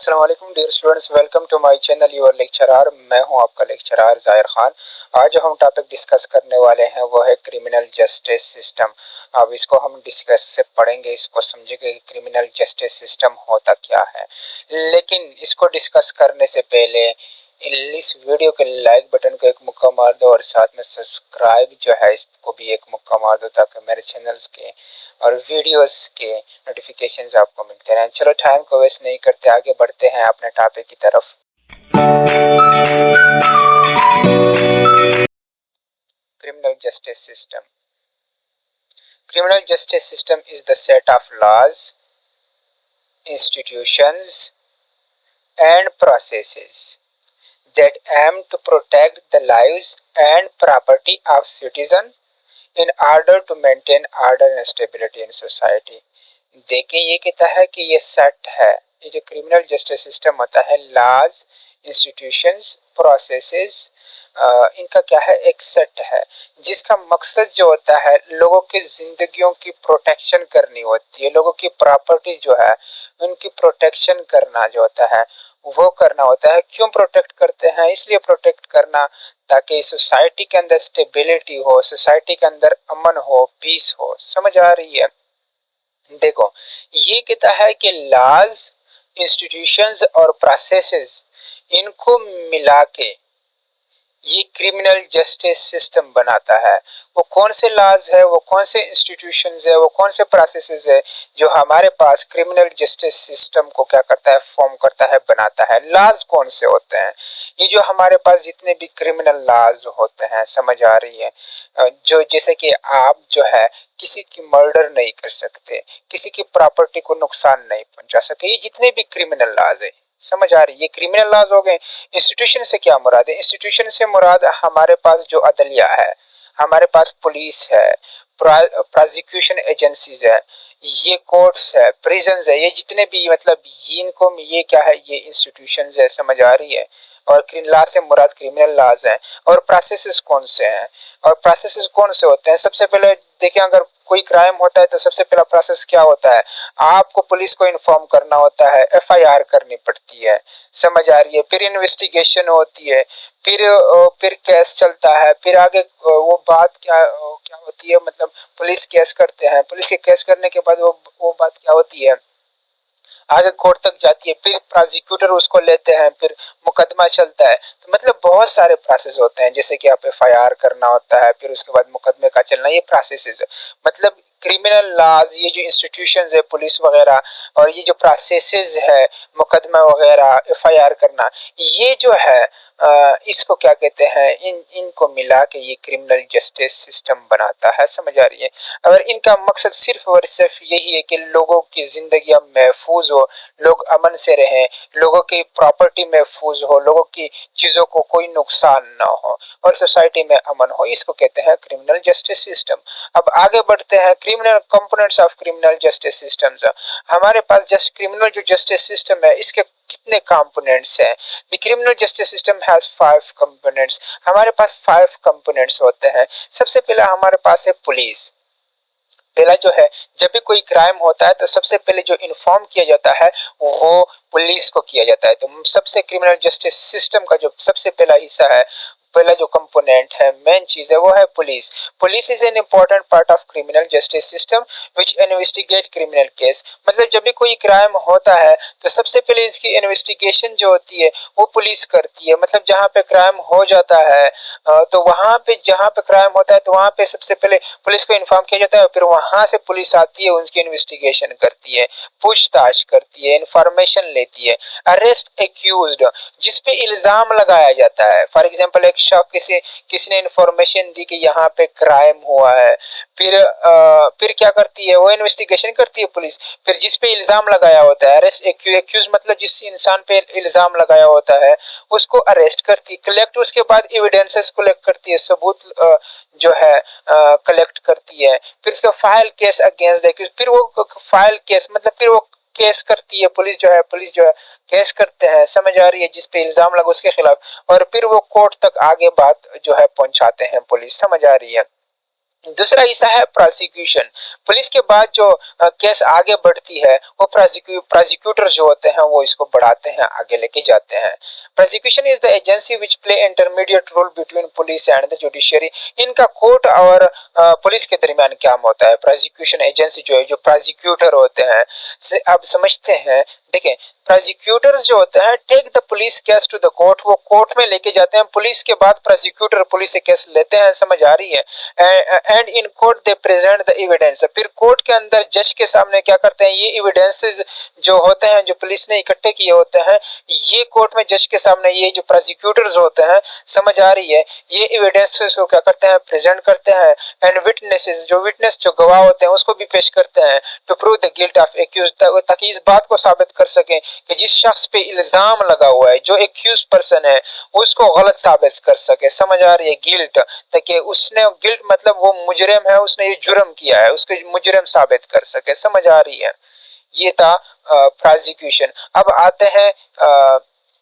अस्सलाम वालेकुम dear students, welcome to my channel your lecturer. मैं हूं आपका लेक्चरर ज़ाहिर खान। आज जो हम टॉपिक डिस्कस करने वाले हैं वो है क्रिमिनल जस्टिस सिस्टम। अब इसको हम डिस्कस से पढ़ेंगे, इसको समझेंगे कि क्रिमिनल जस्टिस सिस्टम होता क्या है। लेकिन इसको डिस्कस करने से पहले इस वीडियो के लाइक बटन को एक मुक्का मार दो और साथ में सब्सक्राइब जो है इसको भी एक मुक्का मार दो, ताकि मेरे चैनल्स के और वीडियोस के नोटिफिकेशंस आपको मिलते रहें। चलो टाइम को वेस्ट नहीं करते, आगे बढ़ते हैं अपने टॉपिक की तरफ। Criminal justice system. Criminal justice system is the set of laws, institutions and processes that aim to protect the lives and property of citizens in order to maintain order and stability in society। देखिए ये कहता है कि ये set है, ये जो criminal justice system होता है, लॉज, इंस्टीट्यूशंस, प्रोसेसेस, इनका क्या है, एक सेट है जिसका मकसद जो होता है लोगों की जिंदगियों की प्रोटेक्शन करनी होती है। लोगों की प्रॉपर्टी जो है उनकी प्रोटेक्शन करना जो होता है वो करना होता है। क्यों प्रोटेक्ट करते हैं? इसलिए प्रोटेक्ट करना ताकि सोसाइटी के अंदर स्टेबिलिटी हो, सोसाइटी के अंदर अमन हो, पीस हो। समझ आ रही है? देखो ये कहता है कि लॉज, इंस्टीट्यूशंस और प्रोसेसेस, इनको मिला के ये क्रिमिनल जस्टिस सिस्टम बनाता है। वो कौन से लॉज है, वो कौन से इंस्टीट्यूशंस है, वो कौन से प्रोसेसेस है जो हमारे पास क्रिमिनल जस्टिस सिस्टम को क्या करता है, फॉर्म करता है, बनाता है। लॉज कौन से होते हैं? ये जो हमारे पास जितने भी क्रिमिनल लॉज होते हैं, समझ आ रही है, जो जैसे कि आप जो है किसी की मर्डर नहीं कर सकते, किसी की प्रॉपर्टी को नुकसान नहीं पहुंचा सके, ये जितने भी क्रिमिनल लॉज है। समझ आ रही है? ये क्रिमिनल लॉज हो गए। इंस्टीट्यूशन से क्या मुराद है? इंस्टीट्यूशन से मुराद हमारे पास जो अदलिया है, हमारे पास पुलिस है, प्रोसिक्यूशन एजेंसीज है, ये कोर्ट्स है, प्रिजन्स है, ये जितने भी मतलब इनको ये क्या है, ये इंस्टीट्यूशंस है। समझ आ रही है? और लॉ से मुराद क्रिमिनल लॉज है। और प्रोसेसेस कौन से हैं, और प्रोसेसेस कौन से होते हैं? सबसे पहले देखें, अगर कोई क्राइम होता है तो सबसे पहला प्रोसेस क्या होता है? आपको पुलिस को इन्फॉर्म करना होता है, एफआईआर करनी पड़ती है। समझ आ रही है? फिर इन्वेस्टिगेशन होती है, फिर केस चलता है, फिर आगे वो बात क्या होती है, मतलब पुलिस केस करते हैं, पुलिस के केस करने के बाद वो बात क्या होती है, आगे कोर्ट तक जाती है, फिर प्रोसिक्यूटर उसको लेते हैं, फिर मुकदमा चलता है। तो मतलब बहुत सारे प्रोसेस होते हैं, जैसे कि आप एफआईआर करना होता है, फिर उसके बाद मुकदमे का चलना, ये प्रोसेस है। मतलब क्रिमिनल लॉज, ये जो इंस्टीट्यूशंस है पुलिस वगैरह, और ये जो प्रोसेसेस है मुकदमा वगैरह, एफआईआर करना, ये जो है इसको क्या कहते हैं, इनको मिला के ये क्रिमिनल जस्टिस सिस्टम बनाता है। समझ आ रही है? अगर इनका मकसद सिर्फ और सिर्फ यही है कि लोगों की जिंदगी महफूज हो, लोग अमन से रहें, लोगों की प्रॉपर्टी महफूज हो, लोगों की चीजों को कोई नुकसान ना हो और सोसाइटी में अमन हो, इसको कहते हैं क्रिमिनल जस्टिस सिस्टम। अब आगे बढ़ते हैं, criminal components of criminal justice systems. हमारे पास जस्ट क्रिमिनल जो जस्टिस सिस्टम है, इसके कितने कंपोनेंट्स हैं? The criminal justice system has 5 components. हमारे पास 5 कंपोनेंट्स होते हैं। सबसे पहला हमारे पास है पुलिस। पहला जो है, जब भी कोई क्राइम होता है तो सबसे पहले जो इन्फॉर्म किया जाता है वो पुलिस को किया जाता है। तो सबसे क्रिमिनल जस्टिस सिस्टम का जो सबसे पहला हिस्सा है, पहला जो कंपोनेंट है, मेन चीज है, वो है police. Police is an important part of criminal justice system which investigate criminal case. मतलब जब भी कोई क्राइम होता है तो सबसे पहले इसकी इन्वेस्टिगेशन जो होती है वो पुलिस करती है। मतलब जहाँ पे क्राइम हो जाता है तो वहां पे, जहाँ पे क्राइम होता है तो वहां पे सबसे पहले पुलिस को इन्फॉर्म किया जाता है, फिर वहां से पुलिस आती है, उनकी इन्वेस्टिगेशन करती है, पूछताछ करती है, इंफॉर्मेशन लेती है। अरेस्ट एक्यूज्ड, जिसपे इल्जाम लगाया जाता है। फॉर एग्जांपल एक शख्स किसी ने इंफॉर्मेशन दी कि यहाँ पे क्राइम हुआ है, फिर क्या करती है, वो इन्वेस्टिगेशन करती है पुलिस, फिर जिस पे इल्जाम लगाया होता है, अरेस्ट एक्यूज मतलब जिस इंसान पे इल्जाम लगाया होता है उसको अरेस्ट करती है, कलेक्ट, उसके बाद एविडेंसेस कलेक्ट करती है, सबूत जो है कलेक्ट करती है, फिर उसका फाइल केस अगेंस्ट एक्यूज, फिर वो फाइल केस मतलब फिर वो केस करती है पुलिस जो है केस करते हैं। समझ आ रही है? जिस पे इल्जाम लगा उसके खिलाफ, और फिर वो कोर्ट तक आगे बात जो है पहुंचाते हैं पुलिस। समझ आ रही है? दूसरा हिस्सा है प्रोसिक्यूशन। पुलिस के बाद जो केस आगे बढ़ती है वो प्रोसिक्यूटर जो होते हैं वो इसको बढ़ाते हैं, आगे लेके जाते हैं। Prosecution is the agency which play intermediate role between police and the judiciary. इनका कोर्ट और पुलिस के दरमियान क्या होता है? प्रोसिक्यूशन एजेंसी जो है, जो प्रोसिक्यूटर होते हैं, अब समझते हैं। देखें, प्रोसिक्यूटर्स जो होते हैं take the police case to the court, वो कोर्ट में लेके जाते हैं। पुलिस के बाद प्रोसिक्यूटर पुलिस से केस लेते हैं, समझ आ रही है? And in court they present the evidence. फिर कोर्ट के अंदर जज के सामने क्या करते हैं? ये एविडेंसेस जो होते हैं, जो पुलिस ने इकट्ठे किए होते हैं, ये कोर्ट में जज के सामने ये जो प्रोसिक्यूटर्स होते हैं, समझ आ रही है, ये एविडेंसेस को क्या करते हैं? प्रेजेंट करते हैं। एंड विटनेसेस, जो विटनेस जो गवाह होते हैं उसको भी पेश करते हैं to prove the guilt of accuse, ताकि इस बात को साबित कर सकें कि जिस शख्स पे इल्जाम लगा हुआ है, जो एक्यूज पर्सन है, उसको गलत साबित कर सके। समझ आ रही है? गिल्ट, ताकि उसने गिल्ट मतलब वो मुजरिम है, उसने ये जुर्म किया है, उसको मुजरिम साबित कर सके। समझ आ रही है? ये था प्रोसिक्यूशन। अब आते हैं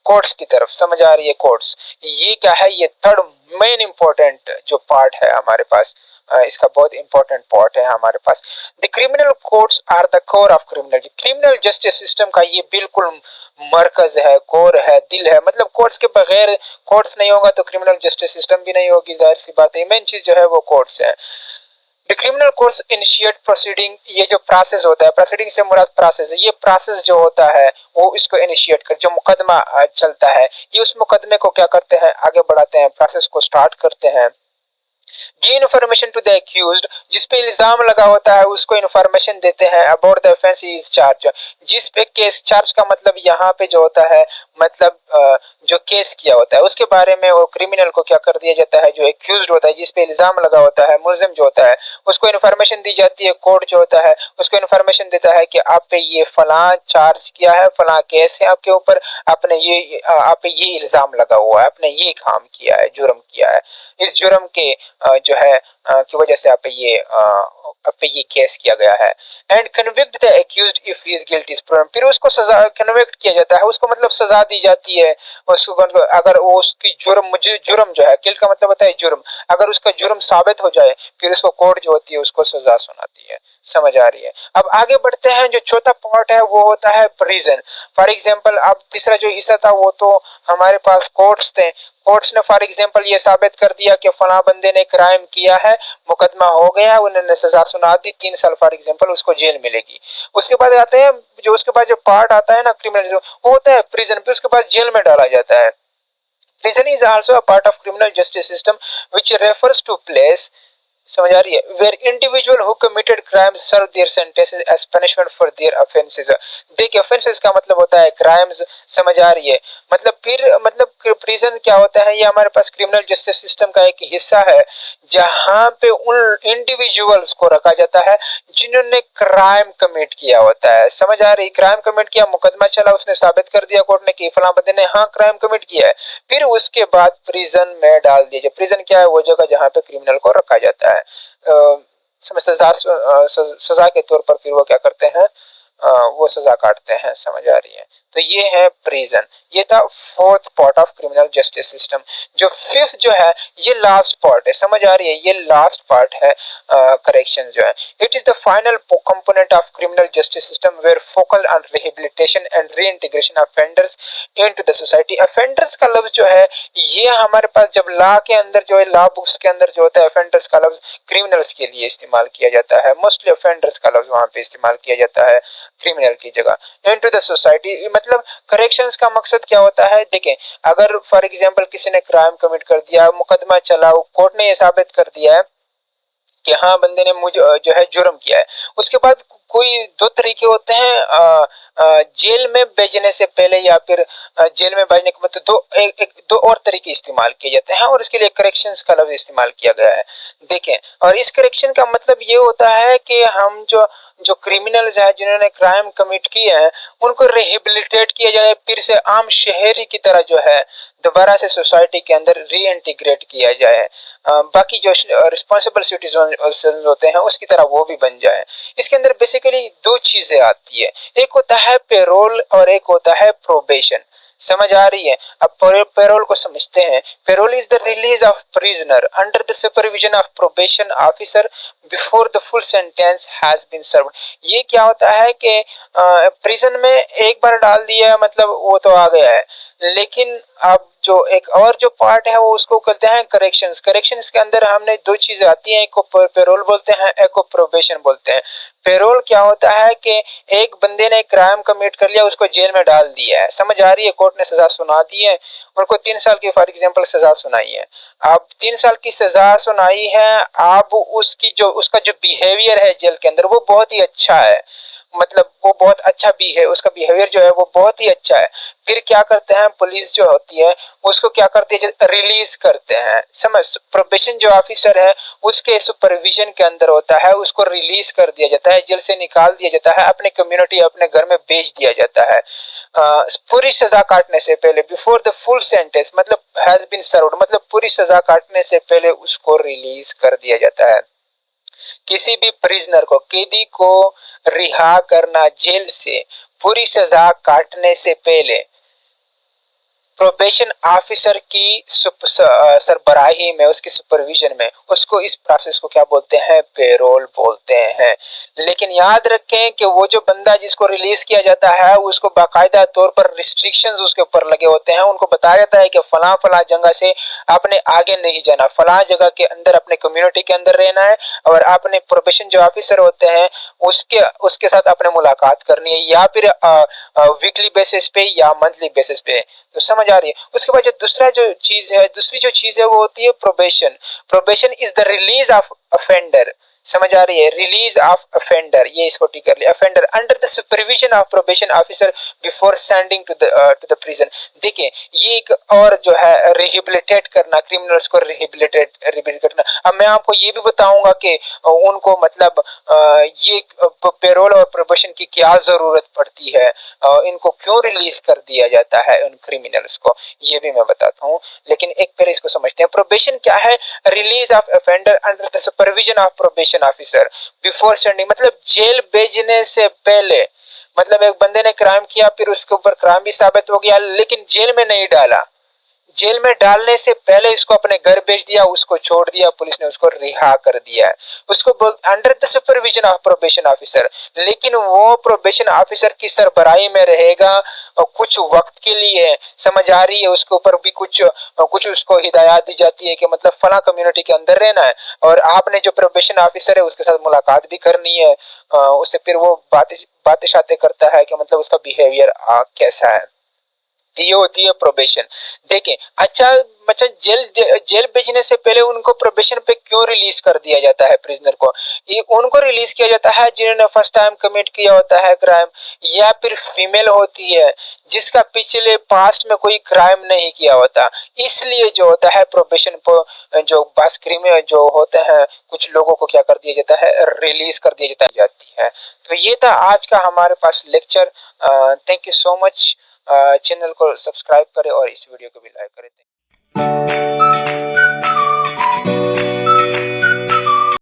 कोर्ट्स की तरफ। समझ आ रही है? कोर्ट्स ये क्या है? ये थर्ड मेन इंपॉर्टेंट जो पार्ट है हमारे पास, इसका बहुत इंपॉर्टेंट पार्ट है हमारे पास। The criminal courts are the core of criminal. Criminal justice system का ये बिल्कुल मरकज है, कोर है, दिल है। मतलब कोर्ट्स के बगैर, कोर्ट्स नहीं होगा तो क्रिमिनल जस्टिस सिस्टम भी नहीं होगी, जाहिर सी बात है। मेन चीज जो है वो कोर्ट्स है। The criminal courts initiate proceeding, ये जो प्रोसेस होता है, प्रोसीडिंग से मुराद प्रोसेस, ये प्रोसेस जो होता है वो इसको इनिशिएट कर, जो मुकदमा चलता है, ये उस मुकदमे को क्या करते हैं? आगे बढ़ाते हैं, प्रोसेस को स्टार्ट करते हैं। Give information to the accused, जिस पे इल्जाम लगा होता है उसको इन्फॉर्मेशन देते हैं about the offence is charge. जिस पे केस चार्ज का मतलब यहाँ पे जो होता है, मतलब जो केस किया होता है उसके बारे में वो क्रिमिनल को क्या कर दिया जाता है? जो एक्यूज्ड होता है, जिस पे इल्जाम लगा होता है, मुलजिम जो होता है, उसको इन्फॉर्मेशन दी जाती है। कोर्ट जो होता है उसको इन्फॉर्मेशन देता है कि आप पे ये फलां चार्ज किया है, फलां केस है आपके ऊपर, आपने ये आप पे ये इल्जाम लगा हुआ है, आपने ये काम किया है, जुर्म किया है। इस जुर्म के जो है की वजह से आप पे ये केस किया गया है। And convict the accused if he is guilty is proven, फिर उसको सजा कन्विक्ट किया जाता है, उसको मतलब सजा दी जाती है उसको। अगर वो उसकी जुर्म जो है, गिल्ट का मतलब होता है जुर्म, अगर उसका जुर्म साबित हो जाए फिर उसको कोर्ट जो होती है उसको सजा सुनाती है। समझ आ रही है? अब आगे बढ़ते हैं। जो चौथा पार्ट है वो होता है प्रिजन। फॉर एग्जाम्पल, अब तीसरा जो हिस्सा था वो तो हमारे पास कोर्ट्स थे। कोर्ट्स ने फॉर एग्जांपल ये साबित कर दिया कि फला बंदे ने क्राइम किया है, मुकदमा हो गया, उन्होंने सजा सुना दी, 3 साल फॉर एग्जांपल उसको जेल मिलेगी। उसके बाद आते हैं जो उसके बाद जो पार्ट आता है ना क्रिमिनल, वो होता है प्रिजन, फिर उसके बाद जेल में डाला जाता है। Prison is also a part of criminal justice system which refers to place, समझ आ रही है, where individual who committed crimes serve their sentences as punishment for their offences. देखिए, ऑफेंसेस का मतलब होता है क्राइम्स। समझ आ रही है? मतलब फिर मतलब प्रिजन क्या होता है? ये हमारे पास क्रिमिनल जस्टिस सिस्टम का एक हिस्सा है जहां पे उन इंडिविजुअल्स को रखा जाता है जिन्होंने क्राइम कमिट किया होता है। समझ आ रही? क्राइम कमिट किया, मुकदमा चला, उसने साबित कर दिया कोर्ट ने कि फलां बंदे ने हाँ क्राइम कमिट किया है, फिर उसके बाद प्रिजन में डाल दिया। प्रिजन क्या है? वो जगह जहां पे क्रिमिनल को रखा जाता है। सजा के तौर पर फिर वो क्या करते हैं? वो सजा काटते हैं। समझ आ रही है? तो ये है प्रिजन। ये था fourth part of criminal justice system. जो फिफ्थ जो है ये लास्ट पार्ट है। समझ आ रही है? ये लास्ट पार्ट है करेक्शन जो है। It is the final component of criminal justice system where focal on rehabilitation and reintegration of offenders into the society. Offenders का लफ्ज जो है ये हमारे पास जब लॉ के अंदर जो है, लॉ बुक्स के अंदर जो होता है, ऑफेंडर्स का लफ्ज क्रिमिनल्स के लिए इस्तेमाल किया जाता है। मोस्टली ऑफेंडर्स का लफ्ज वहां पे इस्तेमाल किया जाता है क्रिमिनल की जगह। इनटू द सोसाइटी मतलब करेक्शंस का मकसद क्या होता है? देखें, अगर फॉर एग्जांपल किसी ने क्राइम कमिट कर दिया, मुकदमा चला, कोर्ट ने ये साबित कर दिया है कि हाँ बंदे ने मुझे जो है जुर्म किया है, उसके बाद कोई दो तरीके होते हैं जेल में भेजने से पहले या फिर जेल में भेजने के मतलब दो और तरीके इस्तेमाल किए जाते हैं और इसके लिए करेक्शंस का लफ्ज इस्तेमाल किया गया है। देखें, और इस करेक्शन का मतलब ये होता है कि हम जो जो क्रिमिनल्स हैं जिन्होंने क्राइम कमिट किए हैं उनको रिहेबिलिटेट किया जाए, फिर से आम शहरी की तरह जो है दोबारा से सोसाइटी के अंदर रीइंटीग्रेट किया जाए, बाकी जो रिस्पॉन्सिबल सिटीजन होते हैं उसकी तरह वो भी बन जाए। इसके अंदर बेसिकली दो चीजें आती है, एक होता है पेरोल और एक होता है प्रोबेशन। समझ आ रही है? अब पेरोल को समझते हैं। Parole is the release of prisoner under the supervision of probation officer before the full sentence has been served. ये क्या होता है कि प्रिजन में एक बार डाल दिया मतलब वो तो आ गया है, लेकिन अब जो एक और जो पार्ट है वो उसको कहते हैं करेक्शंस। करेक्शंस के अंदर हमने दो चीजें आती हैं, एक को पेरोल बोलते हैं, एक को प्रोबेशन बोलते हैं। पेरोल क्या होता है कि एक बंदे ने क्राइम कमिट कर लिया, उसको जेल में डाल दिया है, समझ आ रही है? कोर्ट ने सजा सुना दी है, उनको 3 साल की फॉर एग्जांपल सजा सुनाई है। अब 3 साल की सजा सुनाई है, अब उसकी जो उसका जो बिहेवियर है जेल के अंदर वो बहुत ही अच्छा है, मतलब वो बहुत अच्छा भी है, उसका बिहेवियर जो है वो बहुत ही अच्छा है। फिर क्या करते हैं पुलिस जो होती है उसको क्या करती है, रिलीज करते हैं। समझ, प्रोबेशन जो ऑफिसर है उसके सुपरविजन के अंदर होता है, उसको रिलीज कर दिया जाता है, जेल से निकाल दिया जाता है, अपने कम्युनिटी अपने घर में भेज दिया जाता है पूरी सजा काटने से पहले। बिफोर द फुल सेंटेंस मतलब हैज बीन सर्व्ड, मतलब पूरी सजा काटने से पहले उसको रिलीज कर दिया जाता है। किसी भी प्रिजनर को, कैदी को रिहा करना जेल से पूरी सजा काटने से पहले प्रोबेशन ऑफिसर की सरबराही में, उसकी सुपरविजन में, उसको इस प्रोसेस को क्या बोलते हैं, पेरोल बोलते हैं। लेकिन याद रखें कि वो जो बंदा जिसको रिलीज किया जाता है उसको बाकायदा तौर पर रिस्ट्रिक्शंस उसके ऊपर लगे होते हैं, उनको बताया जाता है कि फला फला जगह से आपने आगे नहीं जाना, फला जगह के अंदर अपने कम्युनिटी के अंदर रहना है, और आपने प्रोबेशन जो ऑफिसर होते हैं उसके उसके साथ आपने मुलाकात करनी है, या फिर वीकली बेसिस पे या मंथली बेसिस पे। तो समझ आ रही है? उसके बाद जो दूसरी जो चीज है वो होती है probation. Probation is the release of offender. समझ आ रही है? रिलीज ऑफ अफेंडर, ये इसको टिक कर लिया। Offender under the supervision of probation officer before sending to the prison. देखिए ये एक और जो है रिहेबिलिटेट करना, क्रिमिनल्स को रिहेबिलिटेट करना। अब मैं आपको ये भी बताऊंगा कि उनको मतलब ये पेरोल और प्रोबेशन की क्या जरूरत पड़ती है, इनको क्यों रिलीज कर दिया जाता है उन क्रिमिनल्स को, ये भी मैं बताता हूँ। लेकिन एक पहले इसको समझते हैं। प्रोबेशन क्या है? Release of offender under the supervision of probation officer before sending, मतलब जेल भेजने से पहले। मतलब एक बंदे ने क्राइम किया, फिर उसके ऊपर क्राइम भी साबित हो गया, लेकिन जेल में नहीं डाला, जेल में डालने से पहले इसको अपने घर भेज दिया, उसको छोड़ दिया, पुलिस ने उसको रिहा कर दिया है, उसको under the supervision of probation officer. लेकिन वो प्रोबेशन ऑफिसर की सरबराही में रहेगा कुछ वक्त के लिए। समझ आ रही है? उसके ऊपर भी कुछ उसको हिदायत दी जाती है कि मतलब फला कम्युनिटी के अंदर रहना है, और आपने जो प्रोबेशन ऑफिसर है उसके साथ मुलाकात भी करनी है, उससे फिर वो बातें शातें करता है कि मतलब उसका बिहेवियर कैसा है। ये होती है प्रोबेशन। देखें, अच्छा जेल भेजने से पहले उनको प्रोबेशन पे क्यों रिलीज कर दिया जाता है प्रिजनर को? ये उनको रिलीज किया जाता है जिन्होंने फर्स्ट टाइम कमिट किया होता है क्राइम, या फिर फीमेल होती है जिसका पिछले पास्ट में कोई क्राइम नहीं किया होता। इसलिए जो होता है प्रोबेशन पर जो बस क्रिमिनल जो होते हैं कुछ लोगों को क्या कर दिया जाता है, रिलीज कर दिया जाती है। तो ये था आज का हमारे पास lecture. Thank you so much. Channel को सब्सक्राइब करें और इस वीडियो को भी लाइक करें।